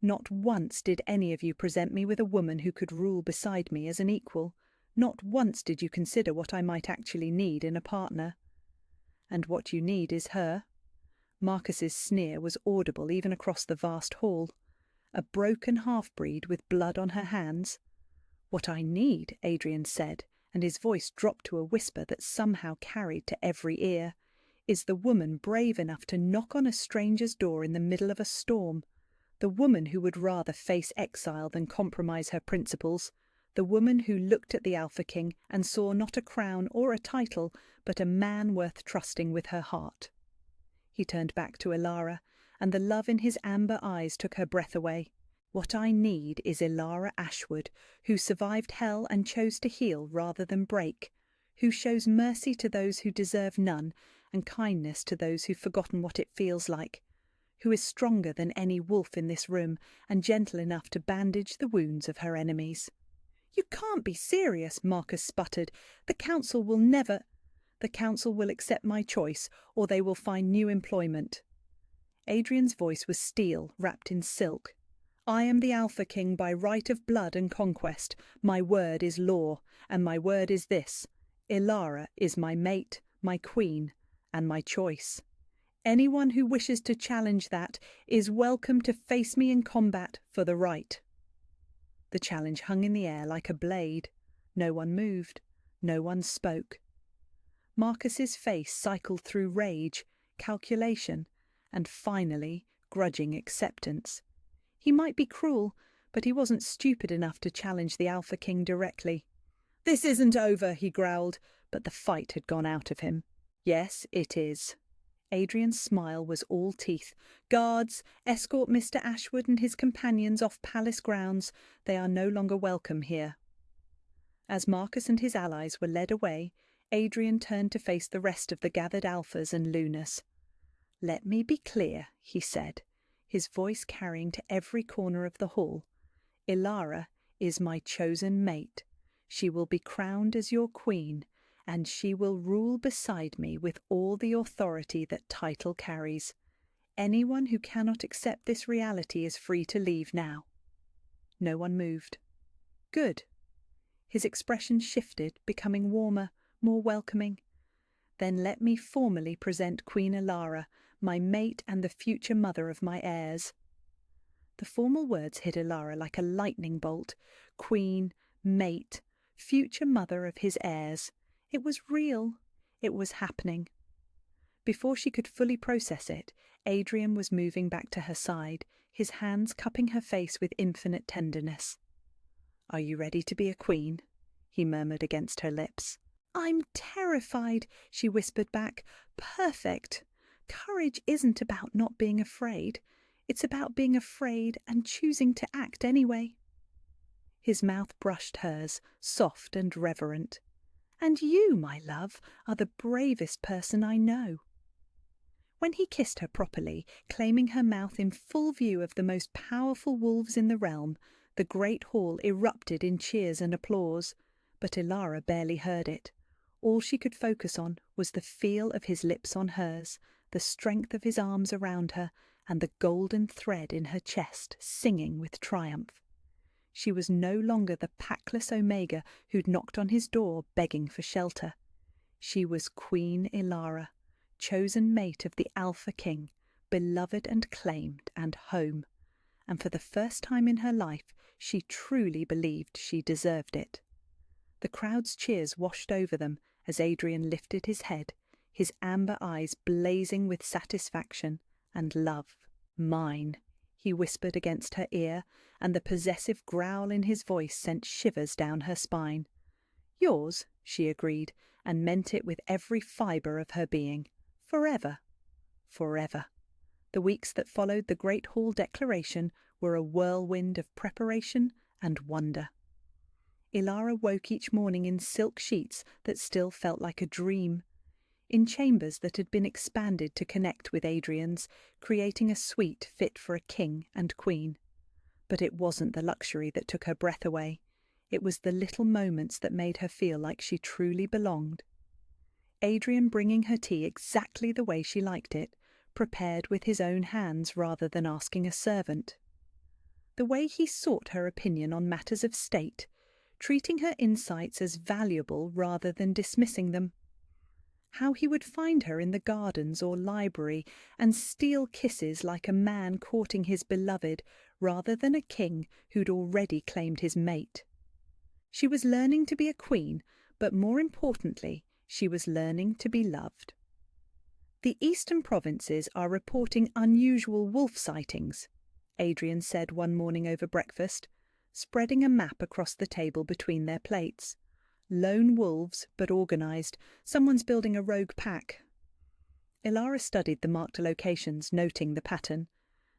Not once did any of you present me with a woman who could rule beside me as an equal. Not once did you consider what I might actually need in a partner. And what you need is her. Marcus's sneer was audible even across the vast hall. A broken half-breed with blood on her hands. What I need, Adrian said, and his voice dropped to a whisper that somehow carried to every ear, is the woman brave enough to knock on a stranger's door in the middle of a storm. The woman who would rather face exile than compromise her principles. The woman who looked at the Alpha King and saw not a crown or a title, but a man worth trusting with her heart. He turned back to Ilara, and the love in his amber eyes took her breath away. What I need is Ilara Ashwood, who survived hell and chose to heal rather than break, who shows mercy to those who deserve none and kindness to those who've forgotten what it feels like, who is stronger than any wolf in this room and gentle enough to bandage the wounds of her enemies. You can't be serious, Marcus sputtered. The council will accept my choice, or they will find new employment. Adrian's voice was steel, wrapped in silk. I am the Alpha King by right of blood and conquest. My word is law, and my word is this. Ilara is my mate, my queen, and my choice. Anyone who wishes to challenge that is welcome to face me in combat for the right. The challenge hung in the air like a blade. No one moved. No one spoke. Marcus's face cycled through rage, calculation, and finally grudging acceptance. He might be cruel, but he wasn't stupid enough to challenge the Alpha King directly. This isn't over, he growled, but the fight had gone out of him. Yes, it is. Adrian's smile was all teeth. Guards, escort Mr. Ashwood and his companions off palace grounds. They are no longer welcome here. As Marcus and his allies were led away, Adrian turned to face the rest of the gathered alphas and Lunas. Let me be clear, he said, his voice carrying to every corner of the hall. Ilara is my chosen mate. She will be crowned as your queen, and she will rule beside me with all the authority that title carries. Anyone who cannot accept this reality is free to leave now. No one moved. Good. His expression shifted, becoming warmer, more welcoming. Then let me formally present Queen Ilara, my mate and the future mother of my heirs. The formal words hit Ilara like a lightning bolt. Queen, mate, future mother of his heirs. It was real. It was happening. Before she could fully process it, Adrian was moving back to her side, his hands cupping her face with infinite tenderness. "Are you ready to be a queen?" he murmured against her lips. "I'm terrified," she whispered back. "Perfect. Courage isn't about not being afraid. It's about being afraid and choosing to act anyway." His mouth brushed hers, soft and reverent. "And you, my love, are the bravest person I know." When he kissed her properly, claiming her mouth in full view of the most powerful wolves in the realm, the great hall erupted in cheers and applause, but Ilara barely heard it. All she could focus on was the feel of his lips on hers, the strength of his arms around her, and the golden thread in her chest singing with triumph. She was no longer the packless Omega who'd knocked on his door begging for shelter. She was Queen Ilara, chosen mate of the Alpha King, beloved and claimed and home. And for the first time in her life, she truly believed she deserved it. The crowd's cheers washed over them as Adrian lifted his head, his amber eyes blazing with satisfaction and love. "Mine," he whispered against her ear, and the possessive growl in his voice sent shivers down her spine. "Yours," she agreed, and meant it with every fibre of her being. Forever. Forever. The weeks that followed the Great Hall Declaration were a whirlwind of preparation and wonder. Ilara woke each morning in silk sheets that still felt like a dream, in chambers that had been expanded to connect with Adrian's, creating a suite fit for a king and queen. But it wasn't the luxury that took her breath away. It was the little moments that made her feel like she truly belonged. Adrian bringing her tea exactly the way she liked it, prepared with his own hands rather than asking a servant. The way he sought her opinion on matters of state, treating her insights as valuable rather than dismissing them. How he would find her in the gardens or library and steal kisses like a man courting his beloved rather than a king who'd already claimed his mate. She was learning to be a queen, but more importantly, she was learning to be loved. "The eastern provinces are reporting unusual wolf sightings," Adrian said one morning over breakfast, spreading a map across the table between their plates. "Lone wolves, but organised. Someone's building a rogue pack." Ilara studied the marked locations, noting the pattern.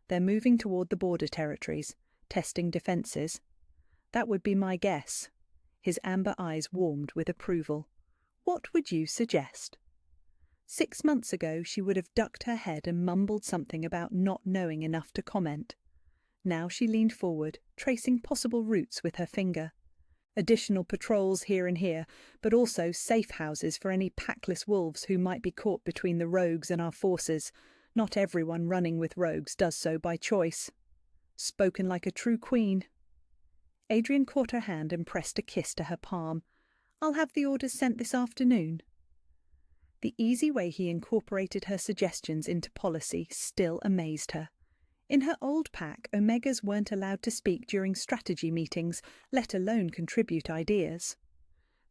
"They're moving toward the border territories, testing defences." "That would be my guess." His amber eyes warmed with approval. "What would you suggest?" 6 months ago she would have ducked her head and mumbled something about not knowing enough to comment. Now she leaned forward, tracing possible routes with her finger. Additional patrols here and here, but also safe houses for any packless wolves who might be caught between the rogues and our forces. Not everyone running with rogues does so by choice. Spoken like a true queen. Adrian caught her hand and pressed a kiss to her palm. "I'll have the orders sent this afternoon." The easy way he incorporated her suggestions into policy still amazed her. In her old pack, Omegas weren't allowed to speak during strategy meetings, let alone contribute ideas.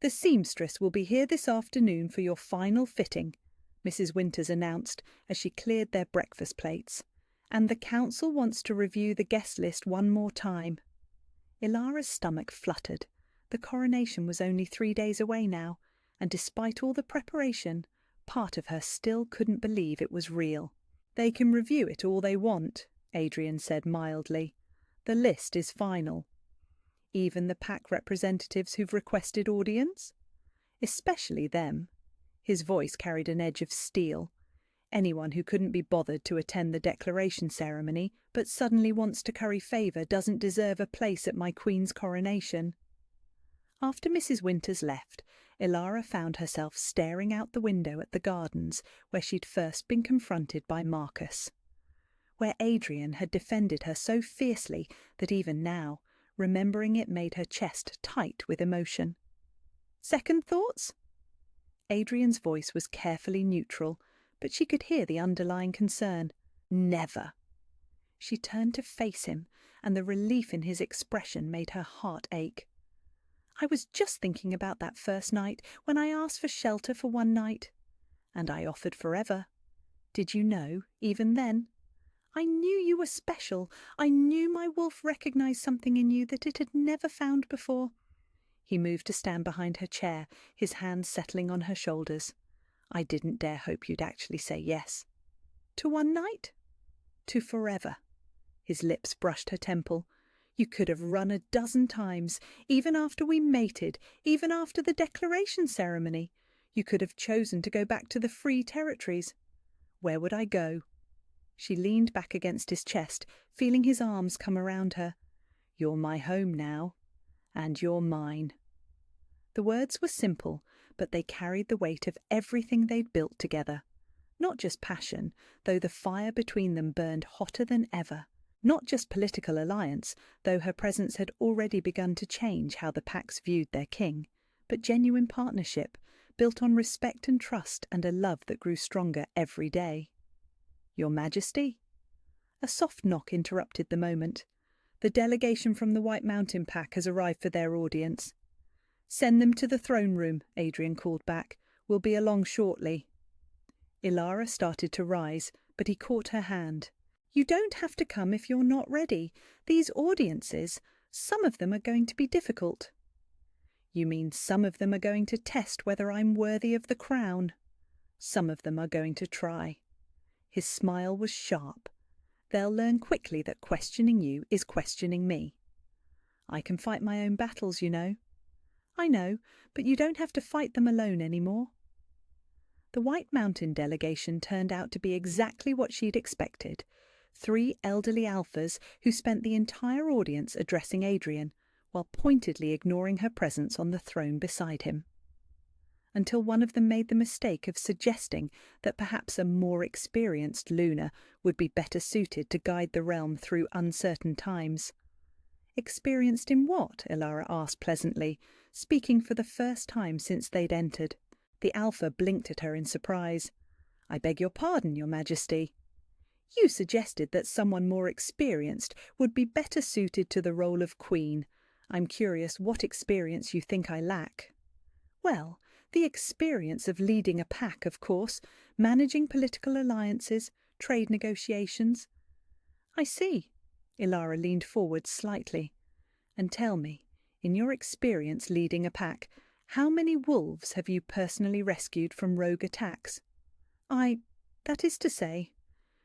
"The seamstress will be here this afternoon for your final fitting," Mrs. Winters announced as she cleared their breakfast plates. "And the council wants to review the guest list one more time." Ilara's stomach fluttered. The coronation was only 3 days away now, and despite all the preparation, part of her still couldn't believe it was real. "They can review it all they want," Adrian said mildly. "The list is final." "Even the pack representatives who've requested audience?" "Especially them." His voice carried an edge of steel. "Anyone who couldn't be bothered to attend the declaration ceremony but suddenly wants to curry favour doesn't deserve a place at my queen's coronation." After Mrs. Winters left, Ilara found herself staring out the window at the gardens where she'd first been confronted by Marcus, where Adrian had defended her so fiercely that even now, remembering it made her chest tight with emotion. "Second thoughts?" Adrian's voice was carefully neutral, but she could hear the underlying concern. "Never." She turned to face him, and the relief in his expression made her heart ache. "I was just thinking about that first night when I asked for shelter for one night. And I offered forever. Did you know, even then? I knew you were special. I knew my wolf recognized something in you that it had never found before. He moved to stand behind her chair, his hands settling on her shoulders. I didn't dare hope you'd actually say yes. To one night? To forever. His lips brushed her temple. You could have run 12 times, even after we mated, even after the declaration ceremony. You could have chosen to go back to the free territories. Where would I go? She leaned back against his chest, feeling his arms come around her. You're my home now, and you're mine. The words were simple, but they carried the weight of everything they'd built together. Not just passion, though the fire between them burned hotter than ever. Not just political alliance, though her presence had already begun to change how the packs viewed their king, but genuine partnership, built on respect and trust and a love that grew stronger every day. Your Majesty? A soft knock interrupted the moment. The delegation from the White Mountain Pack has arrived for their audience. Send them to the throne room, Adrian called back. We'll be along shortly. Ilara started to rise, but he caught her hand. You don't have to come if you're not ready. These audiences, some of them are going to be difficult. You mean some of them are going to test whether I'm worthy of the crown? Some of them are going to try. His smile was sharp. They'll learn quickly that questioning you is questioning me. I can fight my own battles, you know. I know, but you don't have to fight them alone anymore. The White Mountain delegation turned out to be exactly what she'd expected. 3 elderly alphas who spent the entire audience addressing Adrian, while pointedly ignoring her presence on the throne beside him. Until one of them made the mistake of suggesting that perhaps a more experienced Luna would be better suited to guide the realm through uncertain times. Experienced in what? Ilara asked pleasantly, speaking for the first time since they'd entered. The alpha blinked at her in surprise. I beg your pardon, Your Majesty. You suggested that someone more experienced would be better suited to the role of queen. I'm curious what experience you think I lack. Well, the experience of leading a pack, of course, managing political alliances, trade negotiations. I see. Ilara leaned forward slightly. And tell me, in your experience leading a pack, how many wolves have you personally rescued from rogue attacks? That is to say,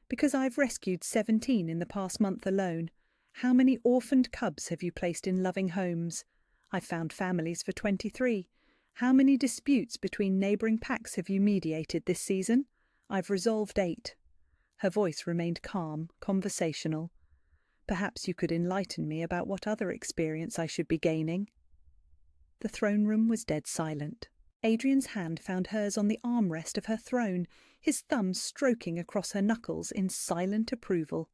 because I've rescued 17 in the past month alone. How many orphaned cubs have you placed in loving homes? I've found families for 23. How many disputes between neighbouring packs have you mediated this season? I've resolved 8. Her voice remained calm, conversational. Perhaps you could enlighten me about what other experience I should be gaining. The throne room was dead silent. Adrian's hand found hers on the armrest of her throne, his thumb stroking across her knuckles in silent approval.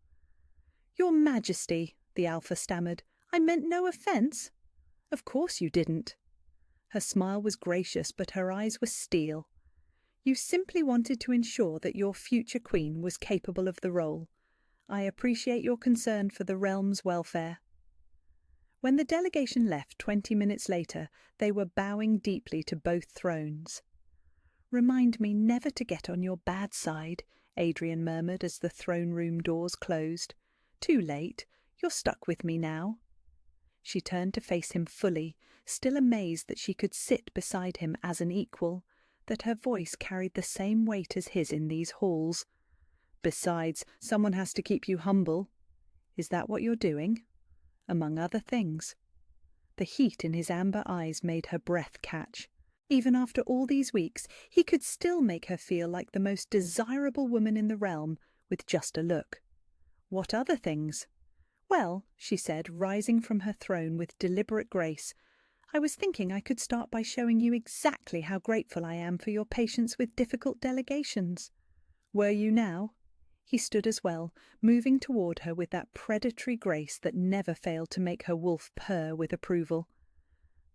Your Majesty, the alpha stammered, I meant no offence. Of course you didn't. Her smile was gracious, but her eyes were steel. You simply wanted to ensure that your future queen was capable of the role. I appreciate your concern for the realm's welfare. When the delegation left 20 minutes later, they were bowing deeply to both thrones. Remind me never to get on your bad side, Adrian murmured as the throne room doors closed. Too late. You're stuck with me now. She turned to face him fully, still amazed that she could sit beside him as an equal, that her voice carried the same weight as his in these halls. Besides, someone has to keep you humble. Is that what you're doing? Among other things. The heat in his amber eyes made her breath catch. Even after all these weeks, he could still make her feel like the most desirable woman in the realm with just a look. What other things? Well, she said, rising from her throne with deliberate grace, I was thinking I could start by showing you exactly how grateful I am for your patience with difficult delegations. Were you now? He stood as well, moving toward her with that predatory grace that never failed to make her wolf purr with approval.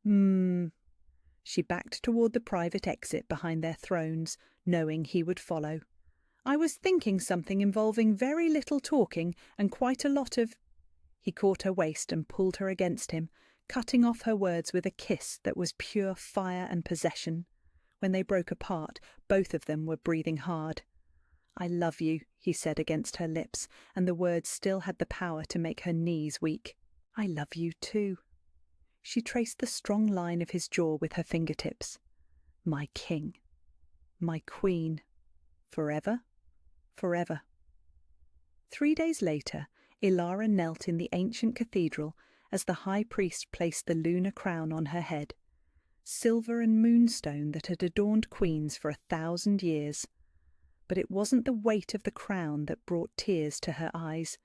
She backed toward the private exit behind their thrones, knowing he would follow. I was thinking something involving very little talking and quite a lot of... He caught her waist and pulled her against him, cutting off her words with a kiss that was pure fire and possession. When they broke apart, both of them were breathing hard. "I love you," he said against her lips, and the words still had the power to make her knees weak. "I love you too." She traced the strong line of his jaw with her fingertips. "My king. My queen. Forever. Forever." 3 days later, Ilara knelt in the ancient cathedral as the high priest placed the lunar crown on her head, silver and moonstone that had adorned queens for 1,000 years. But it wasn't the weight of the crown that brought tears to her eyes.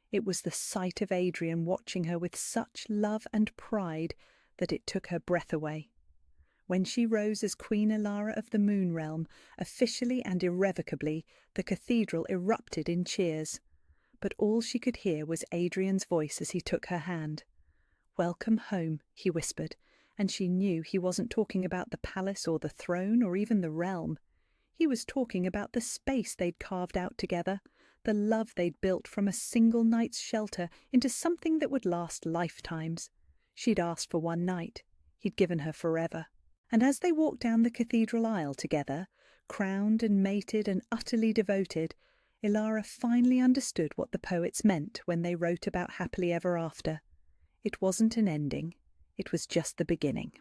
It was the sight of Adrian watching her with such love and pride that it took her breath away. When she rose as Queen Ilara of the Moon Realm, officially and irrevocably, the cathedral erupted in cheers. But all she could hear was Adrian's voice as he took her hand. "Welcome home," he whispered, and she knew he wasn't talking about the palace or the throne or even the realm. He was talking about the space they'd carved out together, the love they'd built from a single night's shelter into something that would last lifetimes. She'd asked for one night. He'd given her forever. And as they walked down the cathedral aisle together, crowned and mated and utterly devoted, Ilara finally understood what the poets meant when they wrote about happily ever after. It wasn't an ending. It was just the beginning.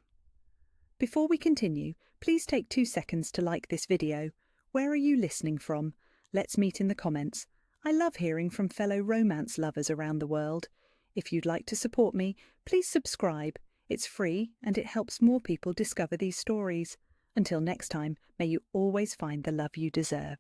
Before we continue, please take 2 seconds to like this video. Where are you listening from? Let's meet in the comments. I love hearing from fellow romance lovers around the world. If you'd like to support me, please subscribe. It's free and it helps more people discover these stories. Until next time, may you always find the love you deserve.